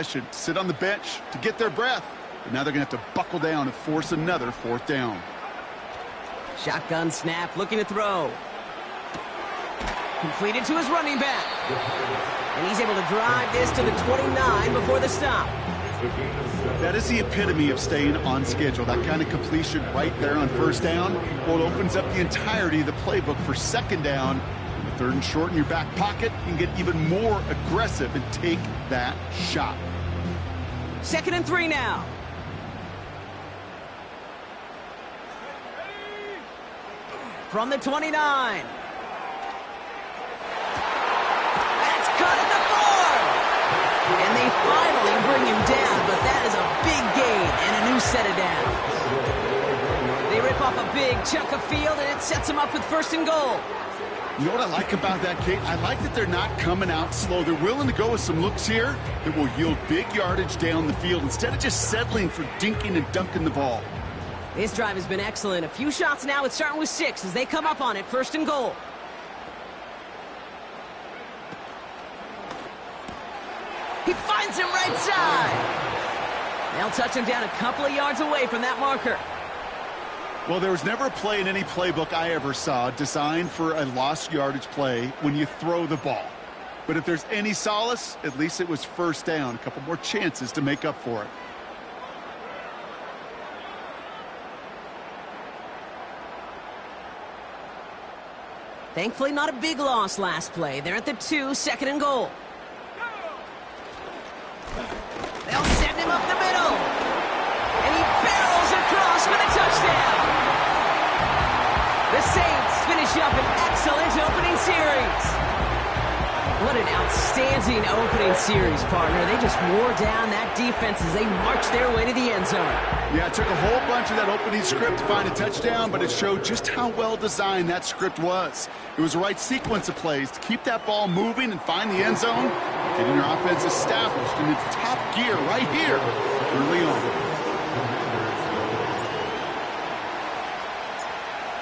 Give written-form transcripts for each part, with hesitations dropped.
sit on the bench to get their breath. But now they're going to have to buckle down and force another fourth down. Shotgun snap, looking to throw. Completed to his running back. And he's able to drive this to the 29 before the stop. That is the epitome of staying on schedule. That kind of completion right there on first down. Well, it opens up the entirety of the playbook for second down. Third and short in your back pocket, you can get even more aggressive and take that shot. 2nd and 3 now. From the 29. That's cut at the 4. And they finally bring him down, but that is a big gain and a new set of downs. They rip off a big chunk of field, and it sets them up with 1st and goal. You know what I like about that, Kate? I like that they're not coming out slow. They're willing to go with some looks here that will yield big yardage down the field instead of just settling for dinking and dunking the ball. This drive has been excellent. A few shots now. It's starting with 6 as they come up on it. 1st and goal. He finds him right side. They'll touch him down a couple of yards away from that marker. Well, there was never a play in any playbook I ever saw designed for a lost yardage play when you throw the ball. But if there's any solace, at least it was first down. A couple more chances to make up for it. Thankfully, not a big loss last play. They're at the 2, 2nd and goal. They'll send him up the middle. And he barrels across for the touchdown. The Saints finish up an excellent opening series. What an outstanding opening series, partner. They just wore down that defense as they marched their way to the end zone. Yeah, it took a whole bunch of that opening script to find a touchdown, but it showed just how well designed that script was. It was the right sequence of plays to keep that ball moving and find the end zone, getting your offense established in its top gear right here early on.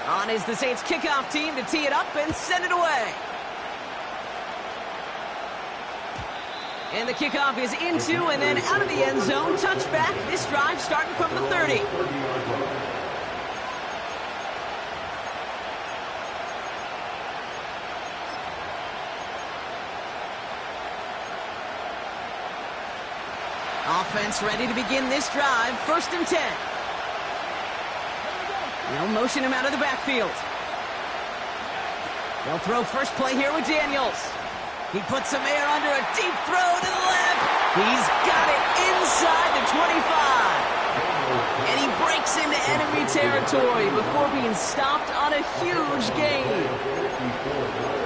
On is the Saints kickoff team to tee it up and send it away. And the kickoff is into and then out of the end zone. Touchback. This drive starting from the 30. Offense ready to begin this drive. 1st and 10. They'll motion him out of the backfield. They'll throw first play here with Daniels. He puts some air under a deep throw to the left. He's got it inside the 25. And he breaks into enemy territory before being stopped on a huge gain.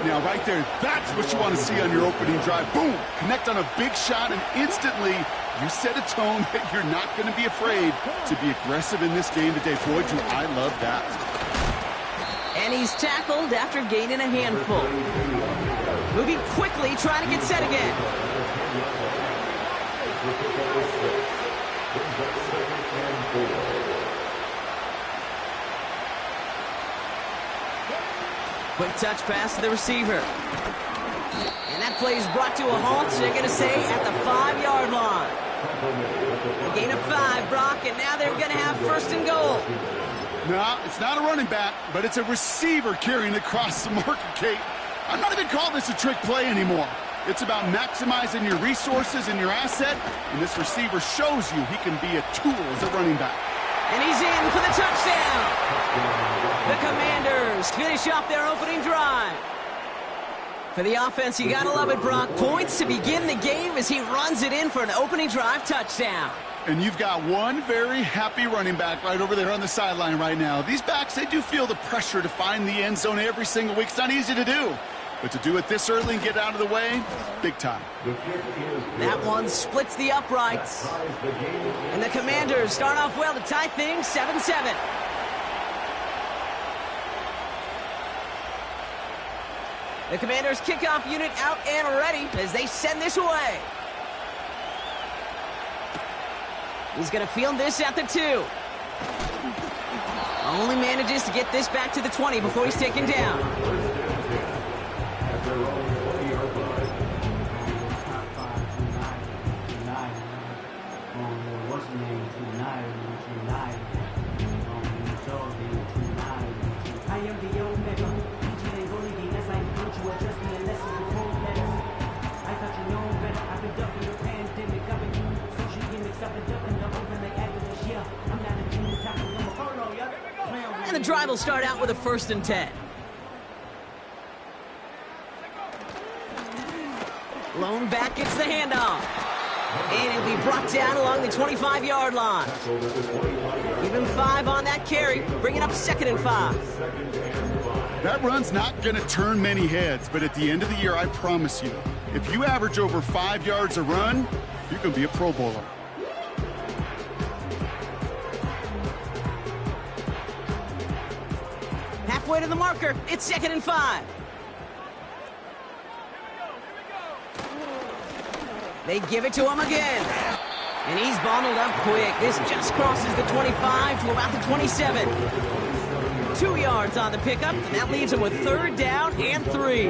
Now, right there, that's what you want to see on your opening drive. Boom! Connect on a big shot, and instantly you set a tone that you're not going to be afraid to be aggressive in this game today. Boy, do I love that. And he's tackled after gaining a handful. Moving quickly, trying to get set again. Quick touch pass to the receiver. And that play is brought to a halt, so they're going to say at the 5-yard line. A gain of 5, Brock, and now they're going to have 1st and goal. No, it's not a running back, but it's a receiver carrying across the marker, Kate. I'm not even calling this a trick play anymore. It's about maximizing your resources and your asset, and this receiver shows you he can be a tool as a running back. And he's in for the touchdown. The Commanders finish off their opening drive. For the offense, you gotta love it, Brock. Points to begin the game as he runs it in for an opening drive touchdown. And you've got one very happy running back right over there on the sideline right now. These backs, they do feel the pressure to find the end zone every single week. It's not easy to do. But to do it this early and get out of the way, big time. That one splits the uprights. And the Commanders start off well to tie things 7-7. The Commanders kickoff unit out and ready as they send this away. He's going to field this at the 2. Only manages to get this back to the 20 before he's taken down. And the drive will start out with a 1st and 10. Lone back gets the handoff. And it'll be brought down along the 25-yard line. Give him 5 on that carry, bringing up 2nd and 5. That run's not going to turn many heads, but at the end of the year, I promise you, if you average over 5 yards a run, you can be a Pro Bowler. Halfway to the marker, it's 2nd and 5. They give it to him again. And he's bundled up quick. This just crosses the 25 to about the 27. 2 yards on the pickup, and that leaves him with 3rd down and 3.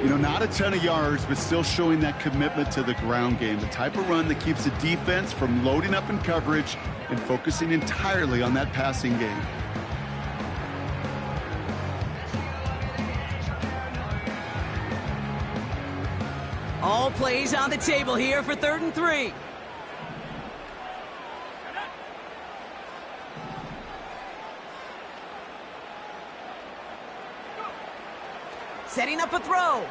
You know, not a ton of yards, but still showing that commitment to the ground game. The type of run that keeps the defense from loading up in coverage and focusing entirely on that passing game. All plays on the table here for 3rd and 3. Setting up a throw.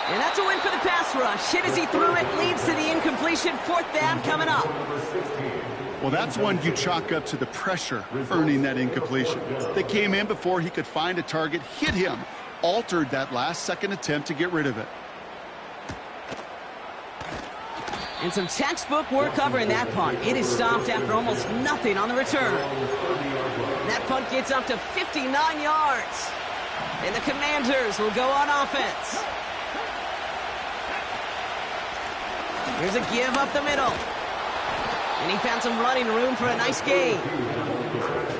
And that's a win for the pass rush. Hit as he threw it, leads to the incompletion. 4th down coming up. Well, that's one you chalk up to the pressure earning that incompletion. They came in before he could find a target, hit him, altered that last-second attempt to get rid of it. And some textbook work covering that punt. It is stopped after almost nothing on the return. That punt gets up to 59 yards. And the Commanders will go on offense. Here's a give up the middle. And he found some running room for a nice gain.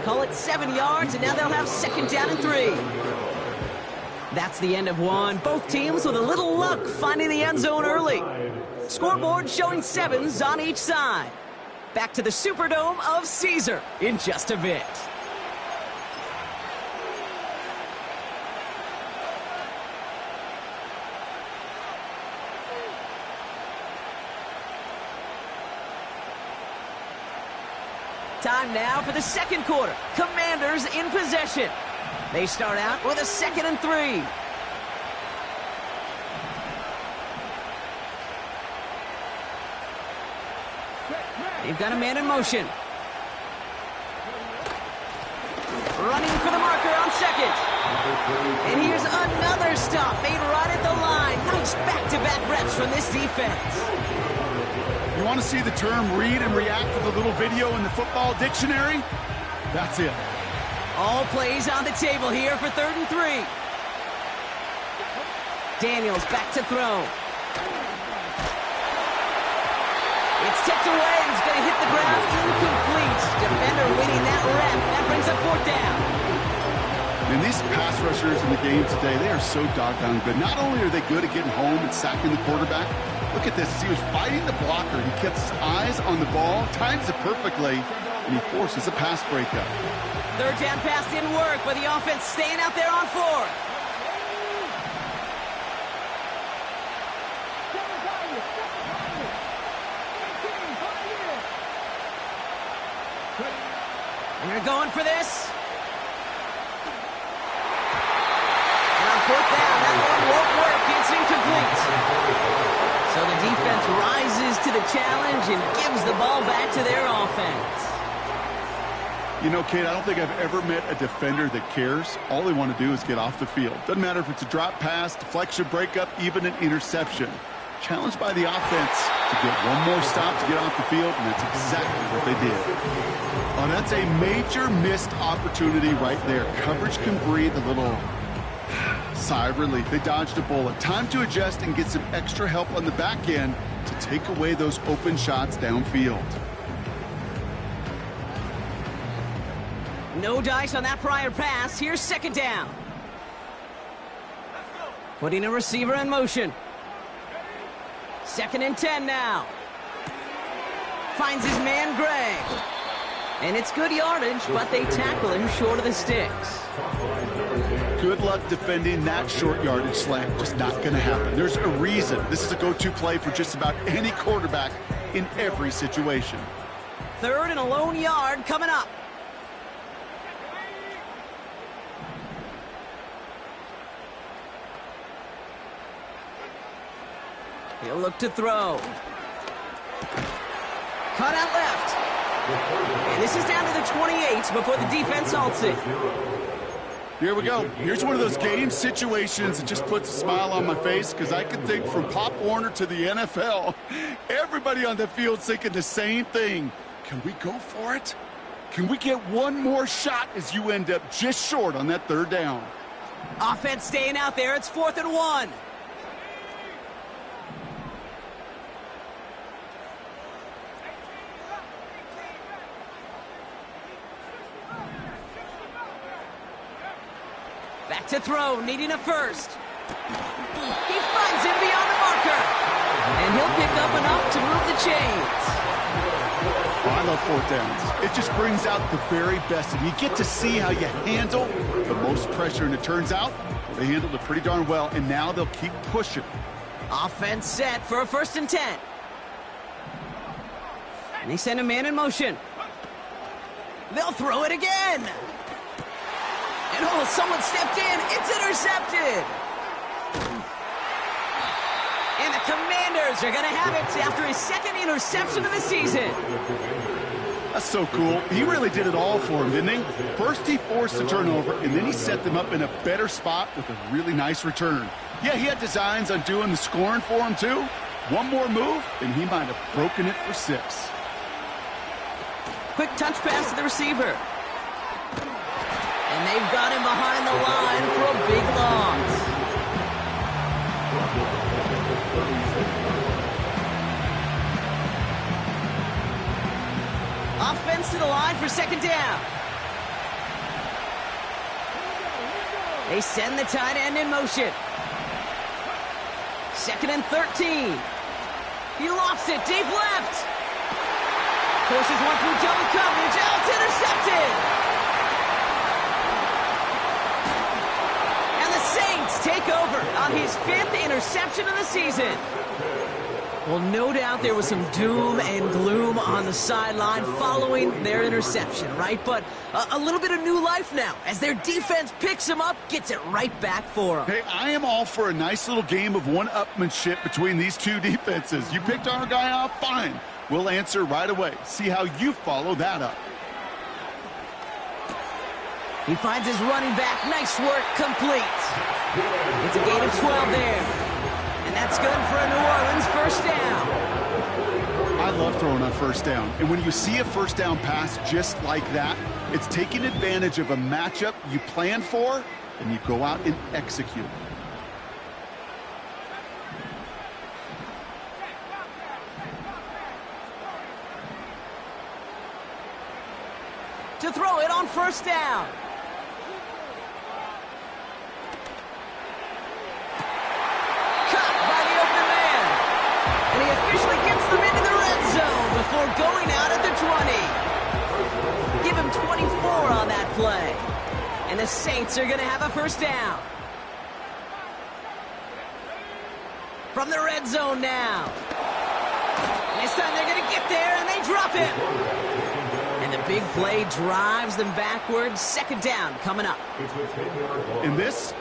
Call it 7 yards, and now they'll have 2nd down and 3. That's the end of one. Both teams with a little luck finding the end zone early. Scoreboard showing 7s on each side. Back to the Superdome of Caesar in just a bit. Time now for the 2nd quarter. Commanders in possession. They start out with a 2nd and 3. They've got a man in motion. Running for the marker on 2nd. And here's another stop made right at the line. Nice back-to-back reps from this defense. You want to see the term read and react with a little video in the football dictionary? That's it. All plays on the table here for 3rd and 3. Daniels back to throw. It's tipped away, and he's going to hit the ground incomplete. Defender winning that rep. That brings up 4th down. And these pass rushers in the game today, they are so doggone good. Not only are they good at getting home and sacking the quarterback, look at this. He was fighting the blocker. He kept his eyes on the ball, times it perfectly, and he forces a pass breakup. 3rd down pass didn't work, but the offense staying out there on 4th. And they're going for this. And on 4th down, that one won't work. It's incomplete. So the defense rises to the challenge and gives the ball back to their offense. You know, Kate, I don't think I've ever met a defender that cares. All they want to do is get off the field. Doesn't matter if it's a drop pass, deflection, breakup, even an interception. Challenged by the offense to get one more stop to get off the field, and that's exactly what they did. Oh, that's a major missed opportunity right there. Coverage can breathe a little sigh of relief. They dodged a bullet. Time to adjust and get some extra help on the back end to take away those open shots downfield. No dice on that prior pass. Here's 2nd down. Putting a receiver in motion. 2nd and 10 now. Finds his man, Gray. And it's good yardage, but they tackle him short of the sticks. Good luck defending that short yardage slant. Just not going to happen. There's a reason this is a go-to play for just about any quarterback in every situation. 3rd and a lone yard coming up. He'll look to throw. Cut out left. And this is down to the 28 before the defense halts it. Here we go. Here's one of those game situations that just puts a smile on my face because I can think from Pop Warner to the NFL. Everybody on the field thinking the same thing. Can we go for it? Can we get one more shot as you end up just short on that 3rd down? Offense staying out there. It's 4th and 1. Back to throw, needing a first. He finds him beyond the marker. And he'll pick up enough to move the chains. I love 4th downs. It just brings out the very best. And you get to see how you handle the most pressure. And it turns out they handled it pretty darn well. And now they'll keep pushing. Offense set for a 1st and 10. And they send a man in motion. They'll throw it again. And oh, someone stepped in. It's intercepted. And the Commanders are going to have it after his 2nd interception of the season. That's so cool. He really did it all for him, didn't he? First he forced the turnover, and then he set them up in a better spot with a really nice return. Yeah, he had designs on doing the scoring for him, too. One more move, and he might have broken it for 6. Quick touch pass to the receiver. And they've got him behind the line for a big loss. Offense to the line for 2nd down. They send the tight end in motion. 2nd and 13. He lofts it deep left. Forces one through double coverage. Oh, it's intercepted. Take over on his 5th interception of the season. Well, no doubt there was some doom and gloom on the sideline following their interception, right? But a little bit of new life now as their defense picks him up, gets it right back for him. Hey, I am all for a nice little game of one-upmanship between these two defenses. You picked our guy off, fine. We'll answer right away. See how you follow that up. He finds his running back. Nice work, complete. It's a gain of 12 there. And that's good for a New Orleans 1st down. I love throwing on 1st down. And when you see a 1st down pass just like that, it's taking advantage of a matchup you plan for, and you go out and execute. To throw it on 1st down. And he officially gets them into the red zone before going out at the 20. Give him 24 on that play. And the Saints are going to have a 1st down. From the red zone now. And this time they're going to get there, and they drop him. And the big play drives them backwards. 2nd down coming up. And this?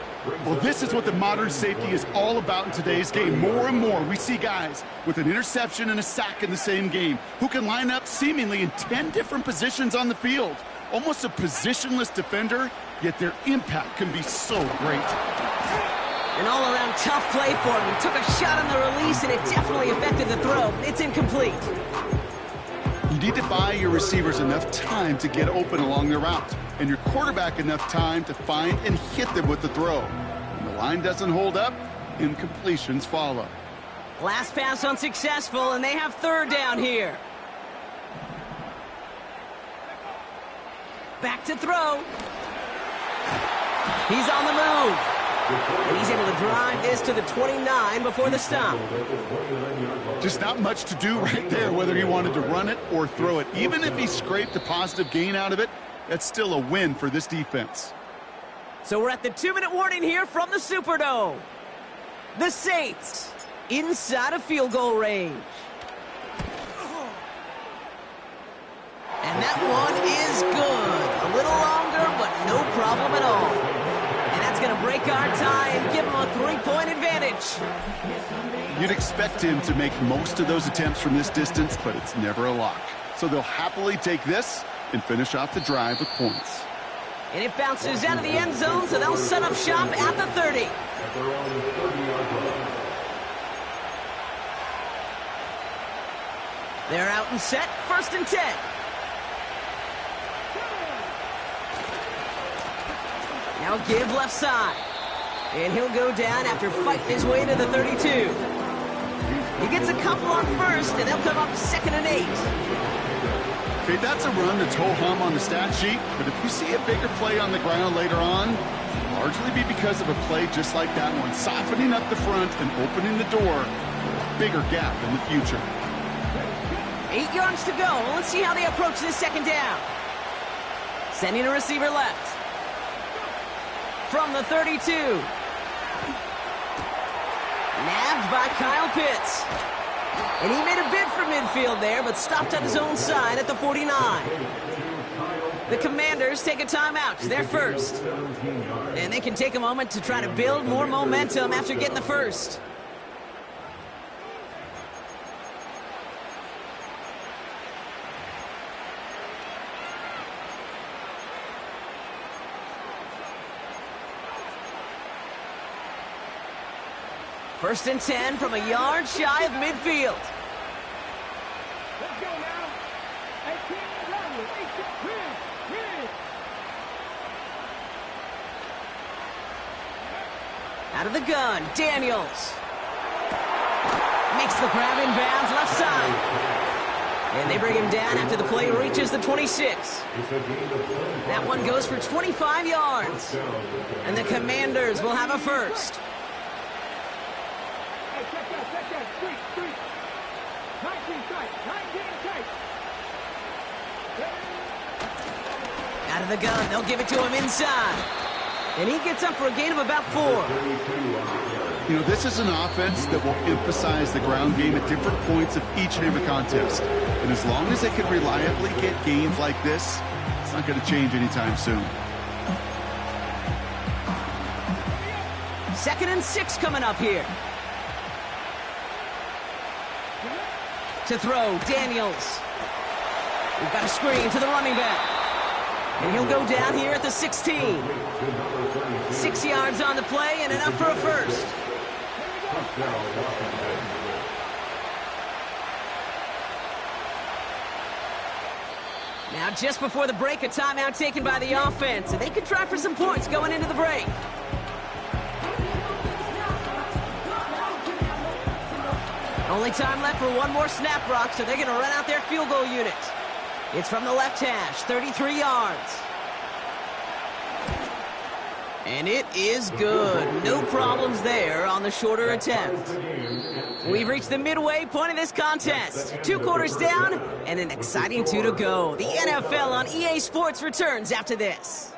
Well, this is what the modern safety is all about in today's game. More and more, we see guys with an interception and a sack in the same game who can line up seemingly in 10 different positions on the field. Almost a positionless defender, yet their impact can be so great. An all-around tough play for him. He took a shot on the release, and it definitely affected the throw. It's incomplete. You need to buy your receivers enough time to get open along their route, and your quarterback enough time to find and hit them with the throw. When the line doesn't hold up, incompletions follow. Last pass unsuccessful, and they have 3rd down here. Back to throw. He's on the move. And he's able to drive this to the 29 before the stop. Just not much to do right there, whether he wanted to run it or throw it. Even if he scraped a positive gain out of it, that's still a win for this defense. So we're at the 2-minute warning here from the Superdome. The Saints inside of field goal range. And that one is good. A little longer, but no problem at all. And that's going to break our tie and give him a 3-point advantage. You'd expect him to make most of those attempts from this distance, but it's never a lock. So they'll happily take this and finish off the drive with points. And it bounces out of the end zone, so they'll set up shop at the 30. They're out and set, 1st and 10. Now give left side. And he'll go down after fighting his way to the 32. He gets a couple on 1st, and they'll come up 2nd and 8. Okay, that's a run that's ho-hum on the stat sheet, but if you see a bigger play on the ground later on, it'll largely be because of a play just like that one, softening up the front and opening the door for a bigger gap in the future. 8 yards to go. Let's see how they approach this 2nd down. Sending a receiver left. From the 32. Nabbed by Kyle Pitts. And he made a bid for midfield there, but stopped on his own side at the 49. The Commanders take a timeout. They're first. And they can take a moment to try to build more momentum after getting the first. First and 10 from a yard shy of midfield. Let's go now. Out of the gun, Daniels. Makes the grab in bounds left side. And they bring him down after the play reaches the 26. That one goes for 25 yards. And the Commanders will have a first. Out of the gun, they'll give it to him inside. And he gets up for a gain of about 4. You know, this is an offense that will emphasize the ground game at different points of each and every contest. And as long as they can reliably get gains like this, it's not going to change anytime soon. 2nd and 6 coming up here. To throw, Daniels. We've got a screen to the running back. And he'll go down here at the 16. 6 yards on the play and enough for a first. Now just before the break, a timeout taken by the offense. And they could try for some points going into the break. Only time left for one more snap, Brock, so they're going to run out their field goal unit. It's from the left hash, 33 yards. And it is good. No problems there on the shorter attempt. We've reached the midway point of this contest. 2 quarters down and an exciting 2 to go. The NFL on EA Sports returns after this.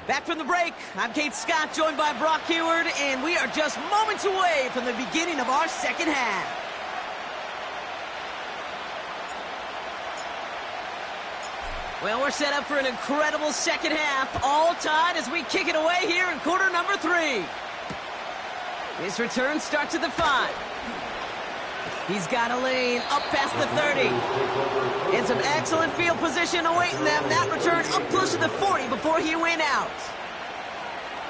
Back from the break, I'm Kate Scott, joined by Brock Hayward, and we are just moments away from the beginning of our 2nd half. Well, we're set up for an incredible 2nd half, all tied as we kick it away here in quarter number 3. This return starts at the 5. He's got a lane up past the 30. And some excellent field position awaiting them. That return up close to the 40 before he went out.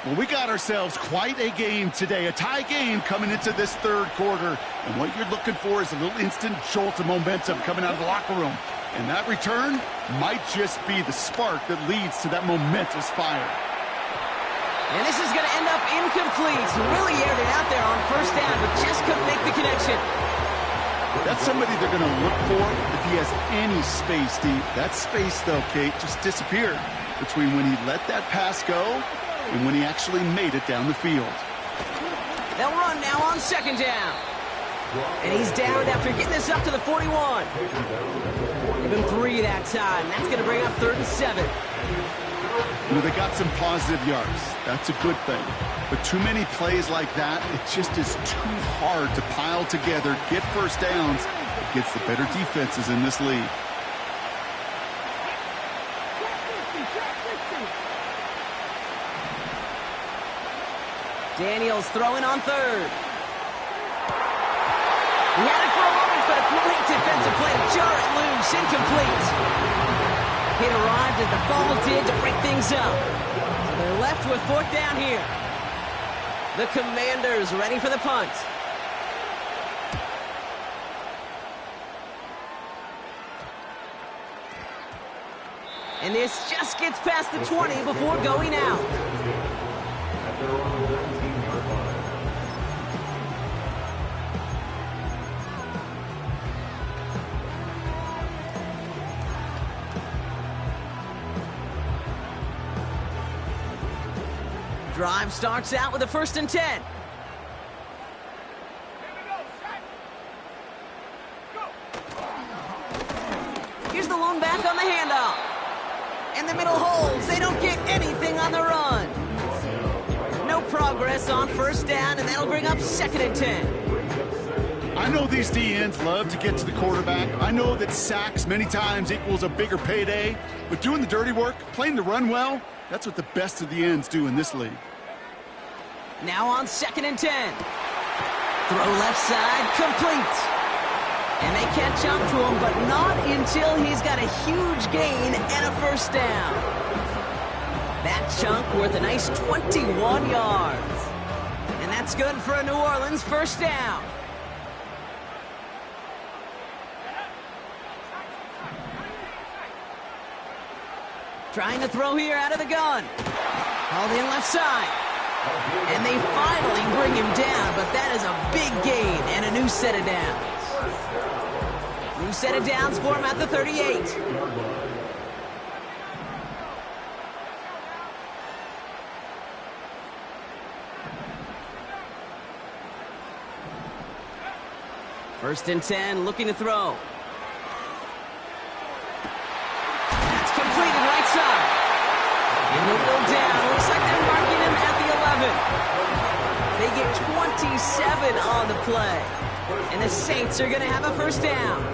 Well, we got ourselves quite a game today, a tie game coming into this 3rd quarter. And what you're looking for is a little instant jolt of momentum coming out of the locker room. And that return might just be the spark that leads to that momentous fire. And this is going to end up incomplete. Really aired it out there on 1st down, but just couldn't make the connection. That's somebody they're going to look for if he has any space deep. That space, though, Kate, just disappeared between when he let that pass go and when he actually made it down the field. They'll run now on second down. And he's down after getting this up to the 41. Give him 3 that time. That's going to bring up 3rd and 7. You know, they got some positive yards. That's a good thing. But too many plays like that, it just is too hard to pile together, get first downs against the better defenses in this league. Daniels throwing on 3rd. He had it for a moment, but a great defensive play to jar it loose, incomplete. It arrived as the ball did to break things up. So they're left with 4th down here. The Commanders ready for the punt. And this just gets past the 20 before going out. Drive starts out with a 1st and 10. Here's the lone back on the handoff. And the middle holds. They don't get anything on the run. No progress on 1st down, and that'll bring up 2nd and 10. I know these D-ends love to get to the quarterback. I know that sacks many times equals a bigger payday. But doing the dirty work, playing the run well, that's what the best of the ends do in this league. Now on 2nd and 10. Throw left side, complete. And they catch up to him, but not until he's got a huge gain and a 1st down. That chunk worth a nice 21 yards. And that's good for a New Orleans 1st down. Trying to throw here out of the gun. Called in left side. And they finally bring him down, but that is a big gain and a new set of downs. New set of downs for him at the 38. First and 10, looking to throw. That's completed right side. And he'll go down. Looks like they're marking him at the 11. They get 27 on the play. And the Saints are going to have a 1st down.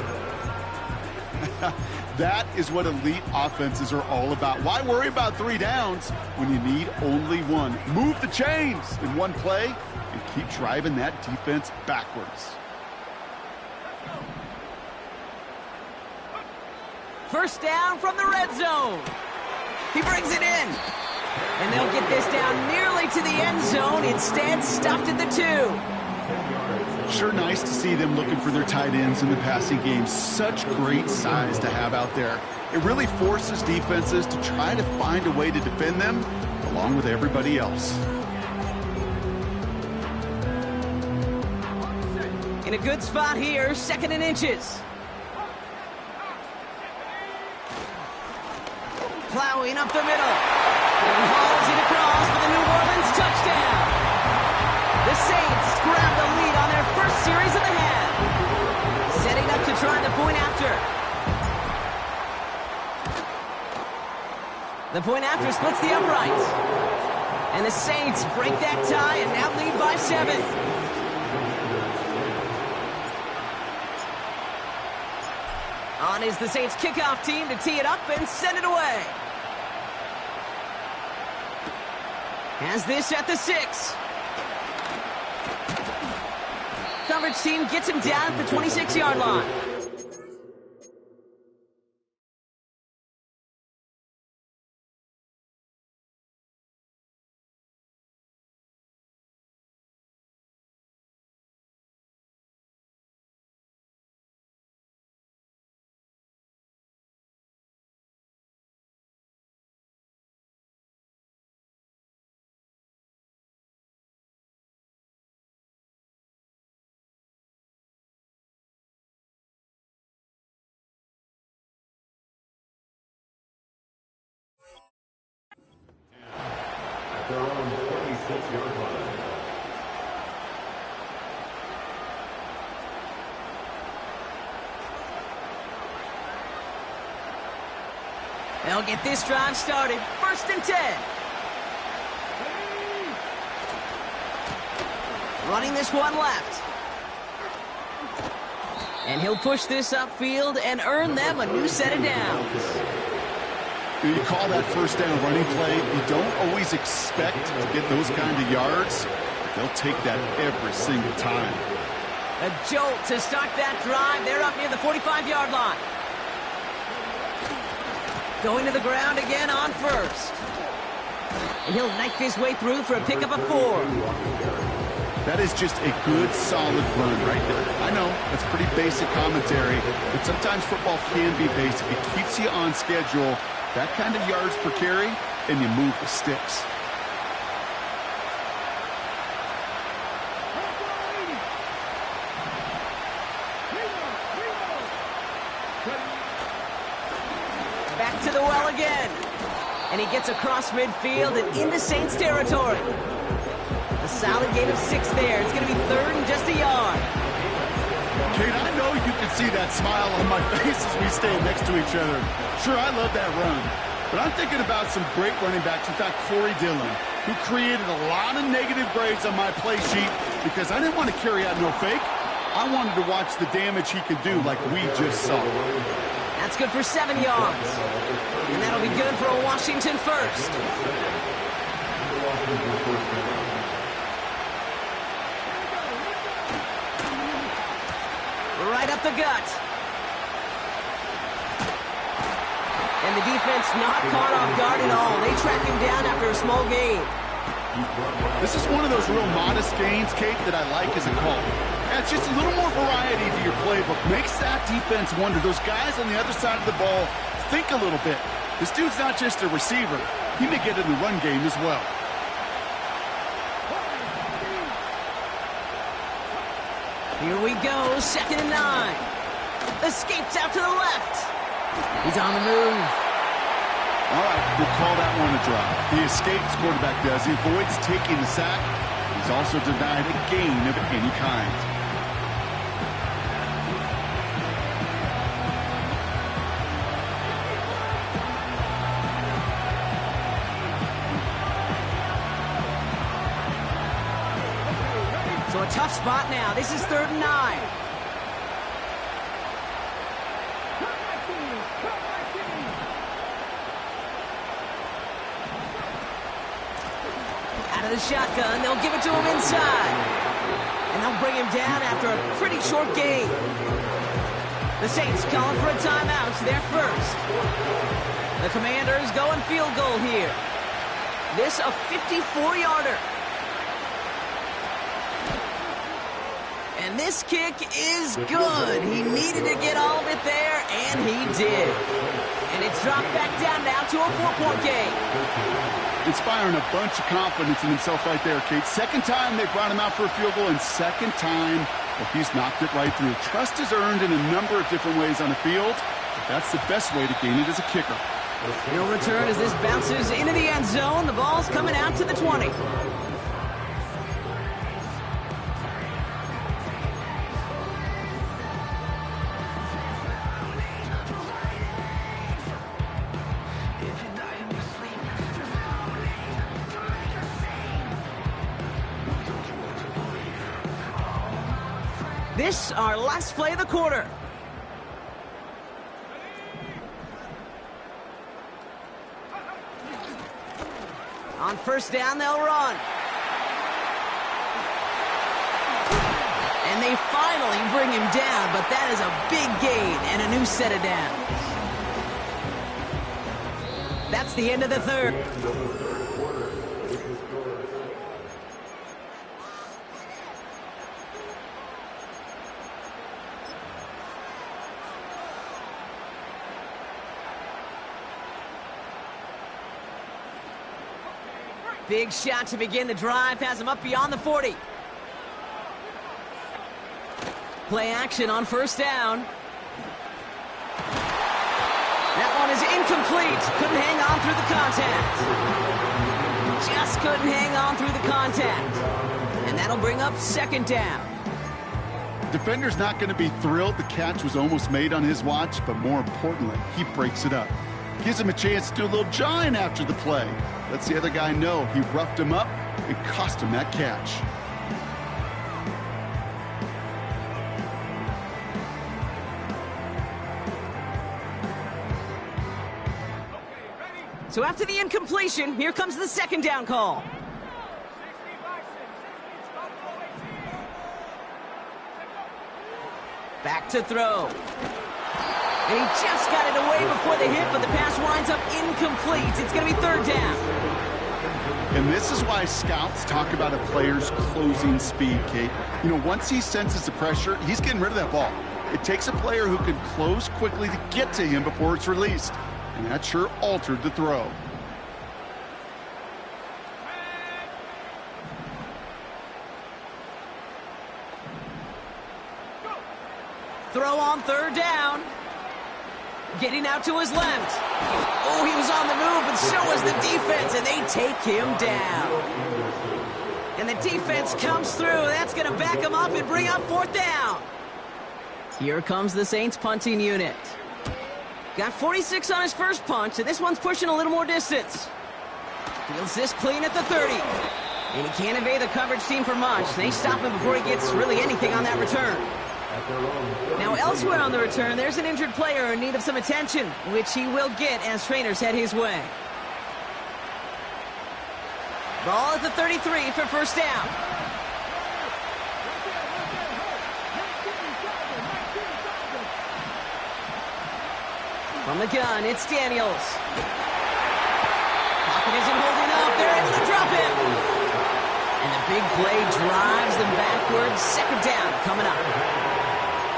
That is what elite offenses are all about. Why worry about 3 downs when you need only 1? Move the chains in one play and keep driving that defense backwards. First down from the red zone. He brings it in. And they'll get this down nearly to the end zone. Instead, stopped at the 2. Sure nice to see them looking for their tight ends in the passing game. Such great size to have out there. It really forces defenses to try to find a way to defend them along with everybody else. In a good spot here, 2nd and inches. Plowing up the middle. And he hauls it across for the New Orleans touchdown. The Saints grab the lead on their first series of the half. Setting up to try the point after. The point after splits the uprights. And the Saints break that tie and now lead by 7. On is the Saints kickoff team to tee it up and send it away. Has this at the 6. Coverage team gets him down at the 26-yard line. their own 26-yard line. They'll get this drive started. 1st and 10. Running this one left. And he'll push this upfield and earn them a new set of downs. You call that 1st down running play. You don't always expect to get those kind of yards. They'll take that every single time. A jolt to start that drive. They're up near the 45-yard line. Going to the ground again on 1st. And he'll knife his way through for a pickup of 4. That is just a good, solid run right there. I know, that's pretty basic commentary, but sometimes football can be basic. It keeps you on schedule, that kind of yards per carry, and you move the sticks. Back to the well again. And he gets across midfield and into Saints territory. A solid gain of 6 there. It's going to be 3rd and just a yard. Kate, I know you can see that smile on my face as we stand next to each other. Sure, I love that run. But I'm thinking about some great running backs. In fact, Corey Dillon, who created a lot of negative grades on my play sheet because I didn't want to carry out no fake. I wanted to watch the damage he could do like we just saw. That's good for 7 yards. And that'll be good for a Washington 1st. Right up the gut. And the defense not caught off guard at all. They track him down after a small gain. This is one of those real modest gains, Kate, that I like as a call. Yeah, it's just a little more variety to your playbook. Makes that defense wonder. Those guys on the other side of the ball think a little bit. This dude's not just a receiver. He may get in the run game as well. Here we go, 2nd and 9. Escapes out to the left. He's on the move. All right, we'll call that one a drop. He escapes, quarterback does. He avoids taking the sack. He's also denied a gain of any kind. So a tough spot now. This is 3rd and 9. Out of the shotgun, they'll give it to him inside. And they'll bring him down after a pretty short gain. The Saints calling for a timeout. They're 1st. The Commanders going field goal here. This a 54-yarder. And this kick is good. He needed to get all of it there, and he did. And it's dropped back down now to a 4-point game. Inspiring a bunch of confidence in himself right there, Kate. 2nd time they brought him out for a field goal, and 2nd time, well, he's knocked it right through. Trust is earned in a number of different ways on the field, but that's the best way to gain it as a kicker. No return as this bounces into the end zone. The ball's coming out to the 20. This our last play of the quarter. On 1st down, they'll run. And they finally bring him down, but that is a big gain and a new set of downs. That's the end of the 3rd. Big shot to begin the drive, has him up beyond the 40. Play action on 1st down. That one is incomplete. Couldn't hang on through the contact. just couldn't hang on through the contact. And that'll bring up second down. Defender's not going to be thrilled the catch was almost made on his watch, but more importantly, he breaks it up. Gives him a chance to do a little jawing after the play. Lets the other guy know he roughed him up and cost him that catch. So after the incompletion, here comes the second down call. Back to throw. And he just got it away before the hit, but the pass winds up incomplete. It's going to be third down. And this is why scouts talk about a player's closing speed, Kate. You know, once he senses the pressure, he's getting rid of that ball. It takes a player who can close quickly to get to him before it's released. And that sure altered the throw. Throw on third down. Getting out to his left. Oh, he was on the move, but so was the defense, and they take him down. And the defense comes through. That's going to back him up and bring up fourth down. Here comes the Saints punting unit. Got 46 on his first punch, and this one's pushing a little more distance. Fields this clean at the 30. And he can't evade the coverage team for much. They stop him before he gets really anything on that return. Now elsewhere on the return, there's an injured player in need of some attention, which he will get as trainers head his way. Ball at the 33 for first down. From the gun, it's Daniels. Pocket isn't holding up. They're able to drop him. And the big play drives them backwards. Second down coming up.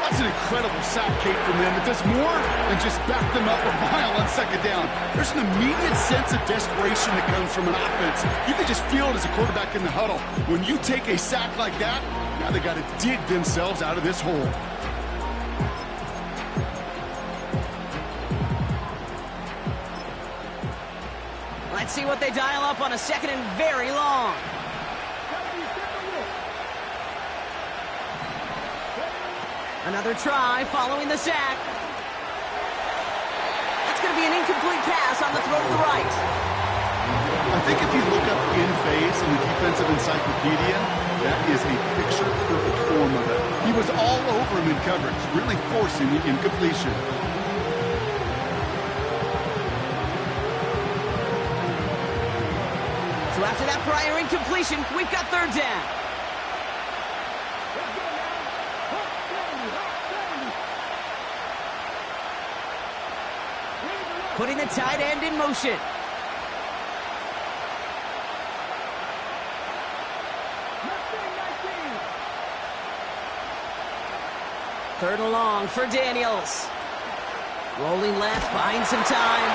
That's an incredible sack, Kate, from them. It does more than just back them up a mile on second down. There's an immediate sense of desperation that comes from an offense. You can just feel it as a quarterback in the huddle. When you take a sack like that, now they got to dig themselves out of this hole. Let's see what they dial up on a second and very long. Another try following the sack. That's going to be an incomplete pass on the throw to the right. I think if you look up in phase in the defensive encyclopedia, that is a picture-perfect form of it. He was all over him in coverage, really forcing the incompletion. So after that prior incompletion, we've got third down. Putting the tight end in motion. Third and long for Daniels. Rolling left, buying some time.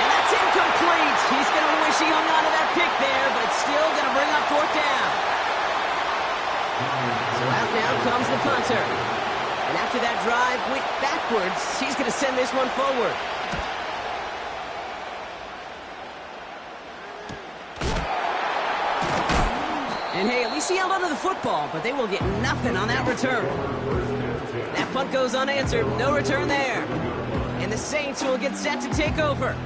And that's incomplete. He's going to wish he hung on to that pick there, but it's still going to bring up fourth down. So out now comes the punter. And after that drive went backwards, he's going to send this one forward. And hey, at least he held onto the football, but they will get nothing on that return. That punt goes unanswered, no return there. And the Saints will get set to take over.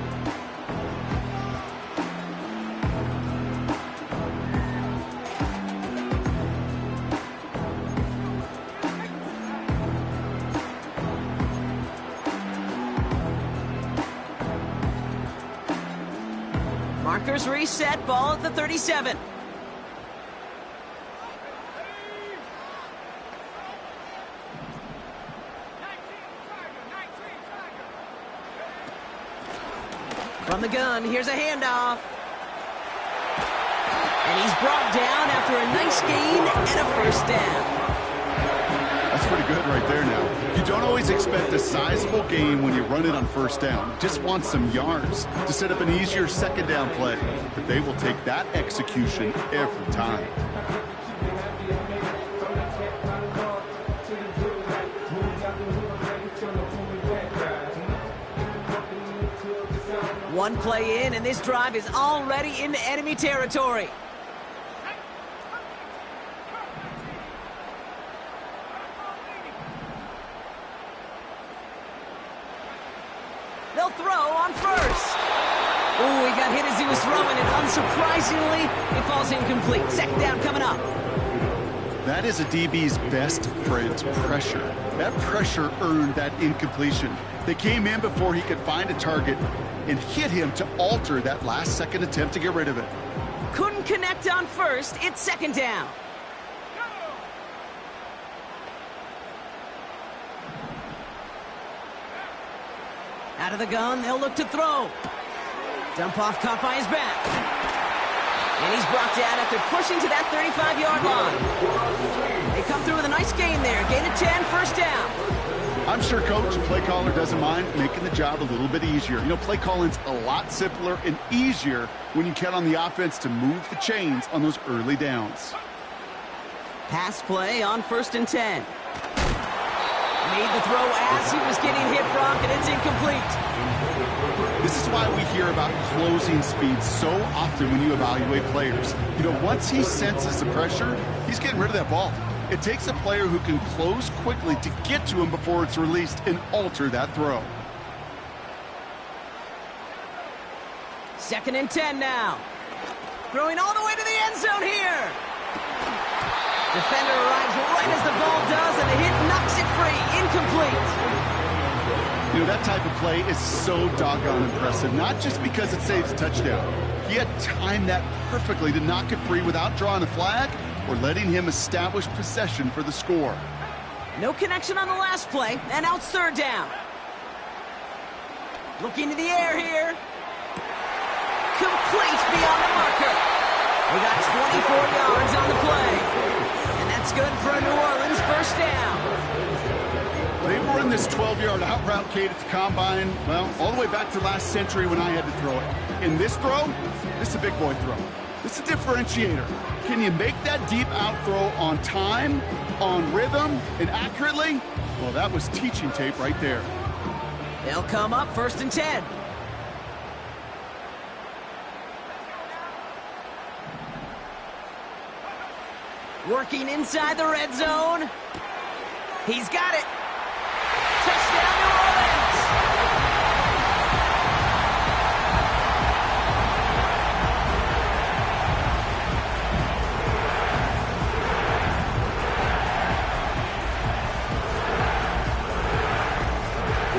Markers reset, ball at the 37. From the gun, here's a handoff. And he's brought down after a nice gain and a first down. That's pretty good right there now. You don't always expect a sizable gain when you run it on first down. You just want some yards to set up an easier second down play. But they will take that execution every time. One play in, and this drive is already into enemy territory. They'll throw on first. Ooh, he got hit as he was throwing, and unsurprisingly, it falls incomplete. Second down coming up. That is a DB's best friend, pressure. That pressure earned that incompletion. They came in before he could find a target and hit him to alter that last-second attempt to get rid of it. Couldn't connect on first. It's second down. Out of the gun, they'll look to throw. Dump off caught by his back. And he's brought down after pushing to that 35-yard line. They come through with a nice gain there. Gain of 10, first down. I'm sure coach and play caller doesn't mind making the job a little bit easier. You know, play calling's a lot simpler and easier when you count on the offense to move the chains on those early downs. Pass play on first and 10. Made the throw as he was getting hit, Brock, and it's incomplete. This is why we hear about closing speed so often when you evaluate players. You know, once he senses the pressure, he's getting rid of that ball. It takes a player who can close quickly to get to him before it's released and alter that throw. Second and 10 now. Throwing all the way to the end zone here. Defender arrives right as the ball does, and the hit knocks it free. Incomplete. You know, that type of play is so doggone impressive, not just because it saves a touchdown. He had timed that perfectly to knock it free without drawing a flag or letting him establish possession for the score. No connection on the last play, and now it's third down. Looking to the air here. Complete beyond the marker. We got 24 yards on the play. And that's good for a New Orleans first down. They've run this 12-yard out route, Kate, at the combine, well, all the way back to last century when I had to throw it. In this throw, this is a big boy throw. This is a differentiator. Can you make that deep out throw on time, on rhythm, and accurately? Well, that was teaching tape right there. They'll come up first and 10. Working inside the red zone. He's got it. Touchdown, New Orleans.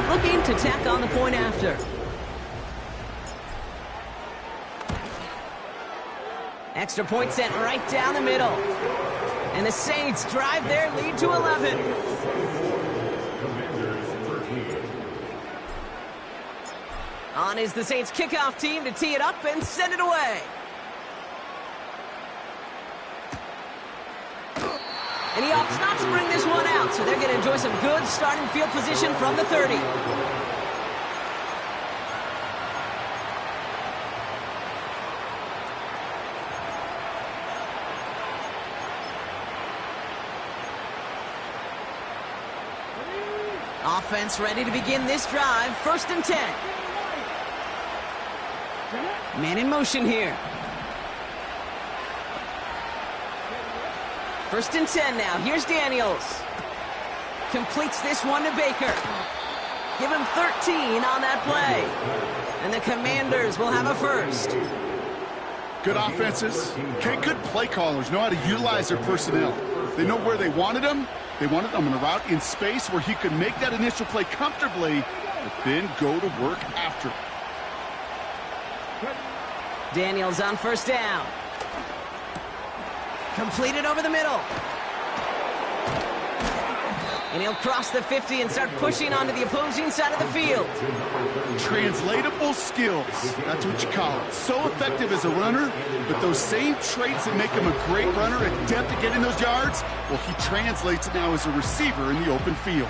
Looking to tack on the point after. Extra point sent right down the middle. And the Saints drive their lead to 11. On is the Saints kickoff team to tee it up and send it away. And he opts not to bring this one out, so they're going to enjoy some good starting field position from the 30. Offense ready to begin this drive. First and 10. Man in motion here. First and 10 now. Here's Daniels. Completes this one to Baker. Give him 13 on that play. And the Commanders will have a first. Good offenses. Okay, good play callers know how to utilize their personnel. They know where they wanted them. They wanted him in a route in space where he could make that initial play comfortably, but then go to work after. Daniels on first down. Completed over the middle. And he'll cross the 50 and start pushing onto the opposing side of the field. Translatable skills. That's what you call it. So effective as a runner, but those same traits that make him a great runner, adept at getting those yards, well, he translates it now as a receiver in the open field.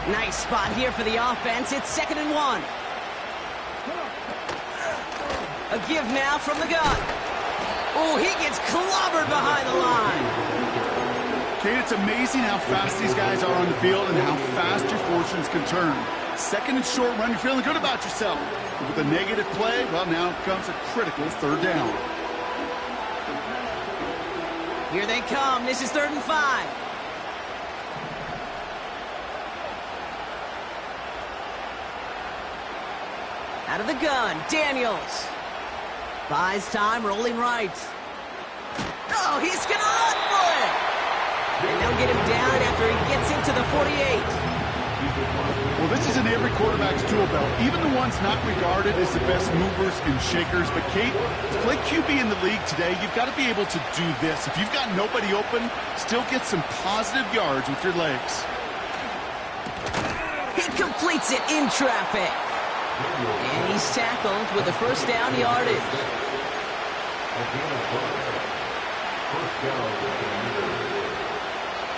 Nice spot here for the offense. It's second and 1. A give now from the gun. Oh, he gets clobbered behind the line. Kate, it's amazing how fast these guys are on the field and how fast your fortunes can turn. Second and short run, you're feeling good about yourself. But with a negative play, well, now comes a critical third down. Here they come. This is 3rd and 5. Out of the gun, Daniels. Buys time, rolling right. Oh, he's going to run for it. And they'll get him down after he gets into the 48. Well, this is in every quarterback's tool belt, even the ones not regarded as the best movers and shakers. But, Kate, to play QB in the league today, you've got to be able to do this. If you've got nobody open, still get some positive yards with your legs. He completes it in traffic. And he's tackled with the first down yardage.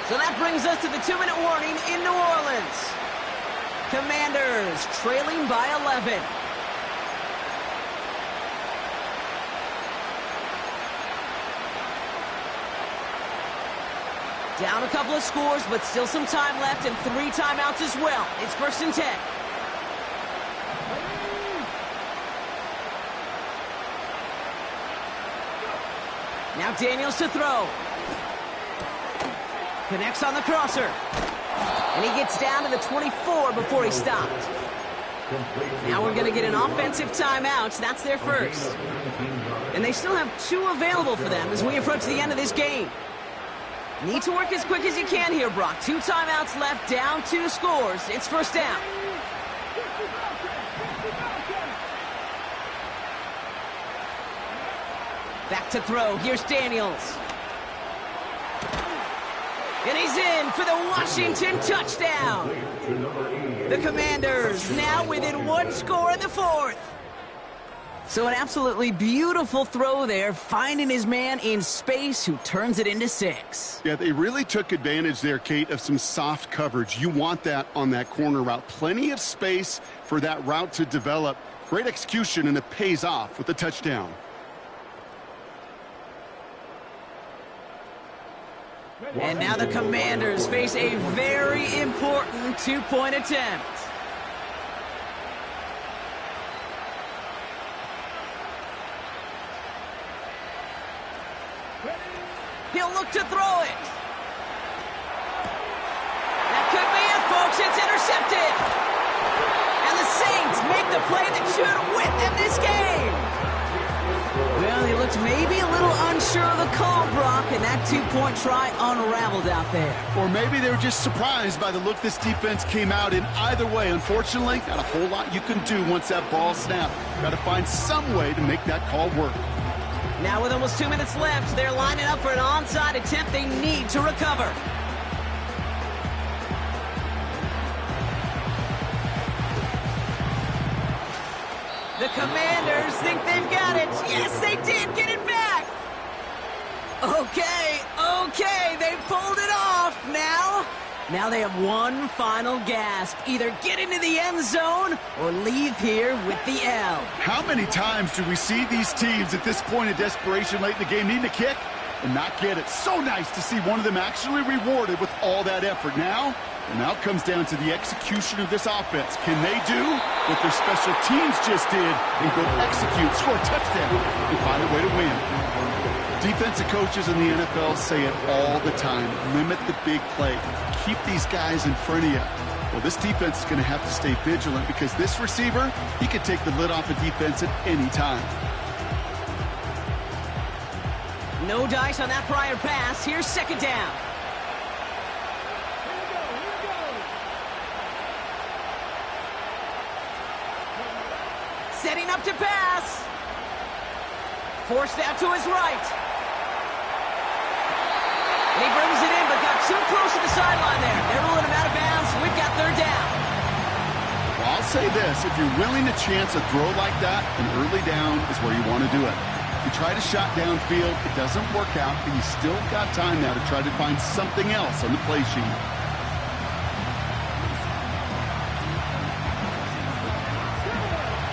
So that brings us to the 2-minute warning in New Orleans. Commanders trailing by 11. Down a couple of scores, but still some time left and 3 timeouts as well. It's 1st and 10. Now Daniels to throw. Connects on the crosser. And he gets down to the 24 before he stopped. Now we're going to get an offensive timeout. That's their first. And they still have 2 available for them as we approach the end of this game. Need to work as quick as you can here, Brock. 2 timeouts left, down 2 scores. It's 1st down. Back to throw. Here's Daniels. And he's in for the Washington touchdown. The Commanders now within 1 score in the 4th. So an absolutely beautiful throw there, finding his man in space who turns it into 6. Yeah, they really took advantage there, Kate, of some soft coverage. You want that on that corner route. Plenty of space for that route to develop. Great execution, and it pays off with the touchdown. And now the Commanders face a very important 2-point attempt. He'll look to throw it. That could be it, folks. It's intercepted. And the Saints make the play that should win them this game. Well, he looked maybe a little unsure of the call, Brock, and that 2-point try unraveled out there. Or maybe they were just surprised by the look this defense came out in. Either way, unfortunately, not a whole lot you can do once that ball snapped. Got to find some way to make that call work. Now with almost 2 minutes left, they're lining up for an onside attempt they need to recover. The Commanders think they've got it. Yes, they did. Get it back. Okay, they pulled it off. Now they have one final gasp. Either get into the end zone or leave here with the L. How many times do we see these teams at this point of desperation late in the game needing a kick and not get it? So nice to see one of them actually rewarded with all that effort. Now it comes down to the execution of this offense. Can they do what their special teams just did and go execute, score a touchdown, and find a way to win? Defensive coaches in the NFL say it all the time. Limit the big play. Keep these guys in front of you. Well, this defense is going to have to stay vigilant because this receiver, he could take the lid off a defense at any time. No dice on that prior pass. Here's 2nd down. Setting up to pass. Forced out to his right. And he brings it in, but got too close to the sideline there. They're ruling him out of bounds. We've got 3rd down. Well, I'll say this. If you're willing to chance a throw like that, an early down is where you want to do it. You try to shot downfield, it doesn't work out, but you still got time now to try to find something else on the play sheet.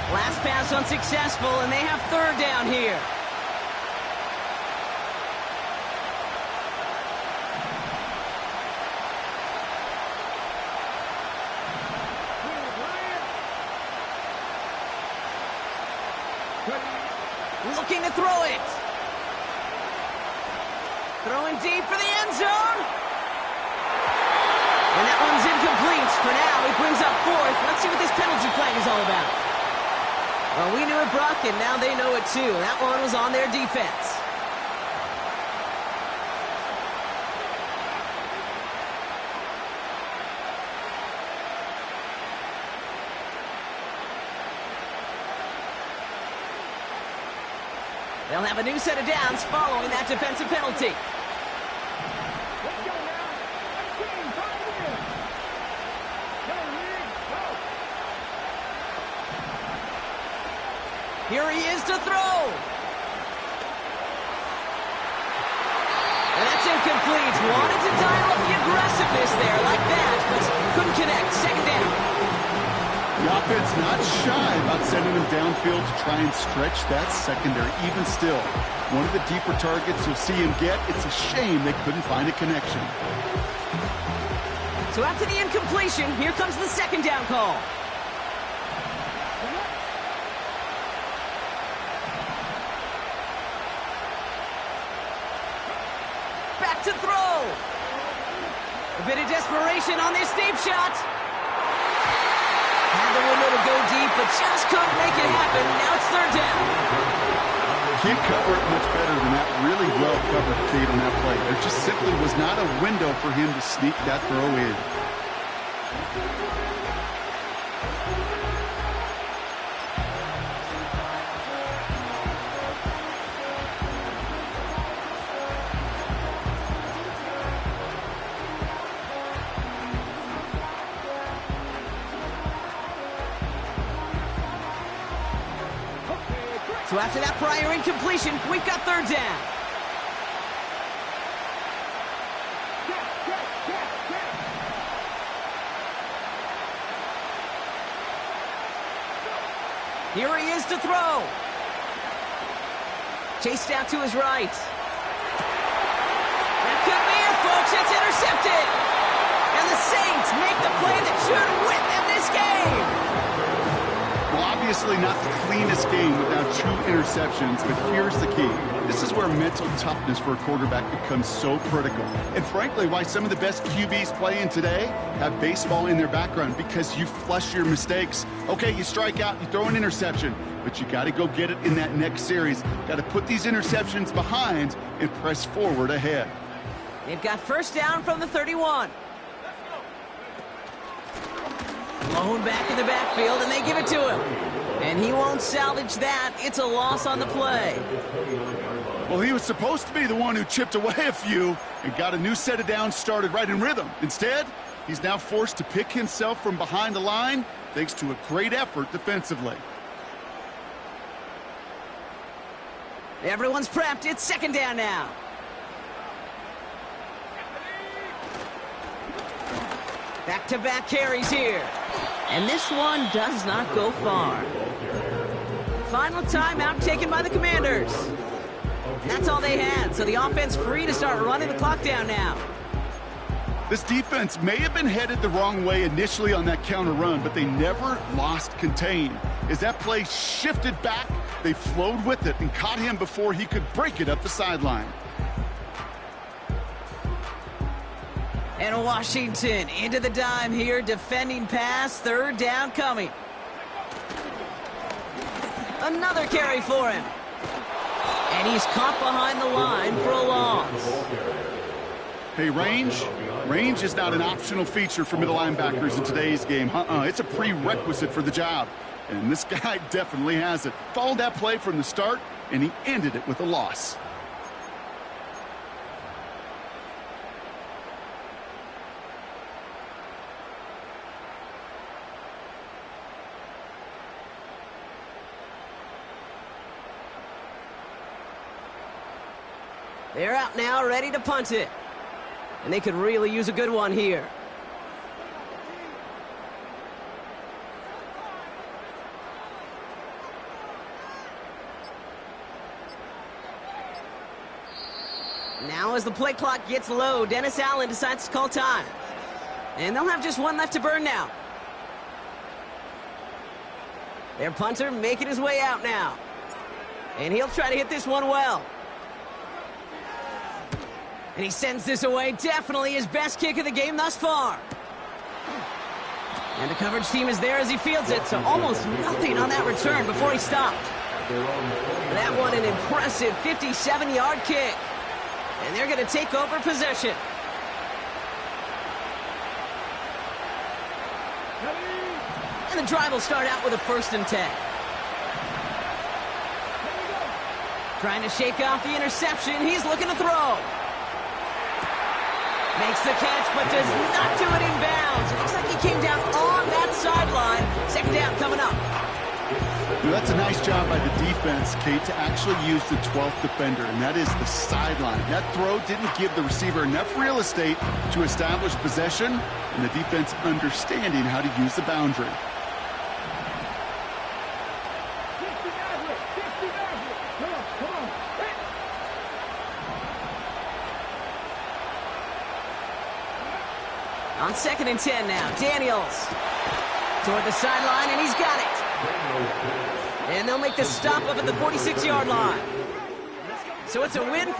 Last pass unsuccessful, and they have 3rd down here. Looking to throw it. Throwing deep for the end zone. And that one's incomplete. For now, he brings up fourth. Let's see what this penalty flag is all about. Well, we knew it, Brock, and now they know it too. That one was on their defense. They'll have a new set of downs following that defensive penalty. Let's go now. Let's game, try it in. Go, Reed, go. Here he is to throw. And that's incomplete. Wanted to dial up the aggressiveness there like that, but couldn't connect. Second down. The offense not shy about sending him downfield to try and stretch that secondary. Even still, one of the deeper targets you'll see him get. It's a shame they couldn't find a connection. So after the incompletion, here comes the second down call. Back to throw. A bit of desperation on this deep shot. Had the window to go deep, but just couldn't make it happen. Now it's third down. Can't cover it much better than that. Really well covered Cade on that play. There just simply was not a window for him to sneak that throw in. So after that prior incompletion, we've got third down. Here he is to throw. Chased out to his right. That could be it, folks. It's intercepted. And the Saints make the play that should win them this game. Well, obviously not the cleanest game without 2 interceptions, but here's the key. This is where mental toughness for a quarterback becomes so critical. And frankly, why some of the best QBs playing today have baseball in their background, because you flush your mistakes. Okay, you strike out, you throw an interception, but you got to go get it in that next series. Got to put these interceptions behind and press forward ahead. They've got first down from the 31. Blown back in the backfield, and they give it to him. And he won't salvage that. It's a loss on the play. Well, he was supposed to be the one who chipped away a few and got a new set of downs started right in rhythm. Instead, he's now forced to pick himself from behind the line thanks to a great effort defensively. Everyone's prepped. It's second down now. Back-to-back carries here. And this one does not go far. Final timeout taken by the Commanders. That's all they had, so the offense free to start running the clock down now. This defense may have been headed the wrong way initially on that counter run, but they never lost contain. As that play shifted back, they flowed with it and caught him before he could break it up the sideline. And Washington into the dime here, defending pass, third down coming. Another carry for him. And he's caught behind the line for a loss. Hey, range is not an optional feature for middle linebackers in today's game. It's a prerequisite for the job. And this guy definitely has it. Followed that play from the start, and he ended it with a loss. They're out now, ready to punt it. And they could really use a good one here. Now as the play clock gets low, Dennis Allen decides to call time. And they'll have just one left to burn now. Their punter making his way out now. And he'll try to hit this one well. And he sends this away. Definitely his best kick of the game thus far. And the coverage team is there as he fields it, so almost nothing on that return before he stopped. That one an impressive 57-yard kick. And they're going to take over possession. And the drive will start out with a 1st and 10. Trying to shake off the interception. He's looking to throw. Makes the catch, but does not do it in bounds. It looks like he came down on that sideline. 2nd down coming up. That's a nice job by the defense, Kate, to actually use the 12th defender, and that is the sideline. That throw didn't give the receiver enough real estate to establish possession, and the defense understanding how to use the boundary. On 2nd and 10 now, Daniels toward the sideline, and he's got it. And they'll make the stop up at the 46-yard line. So it's a win for the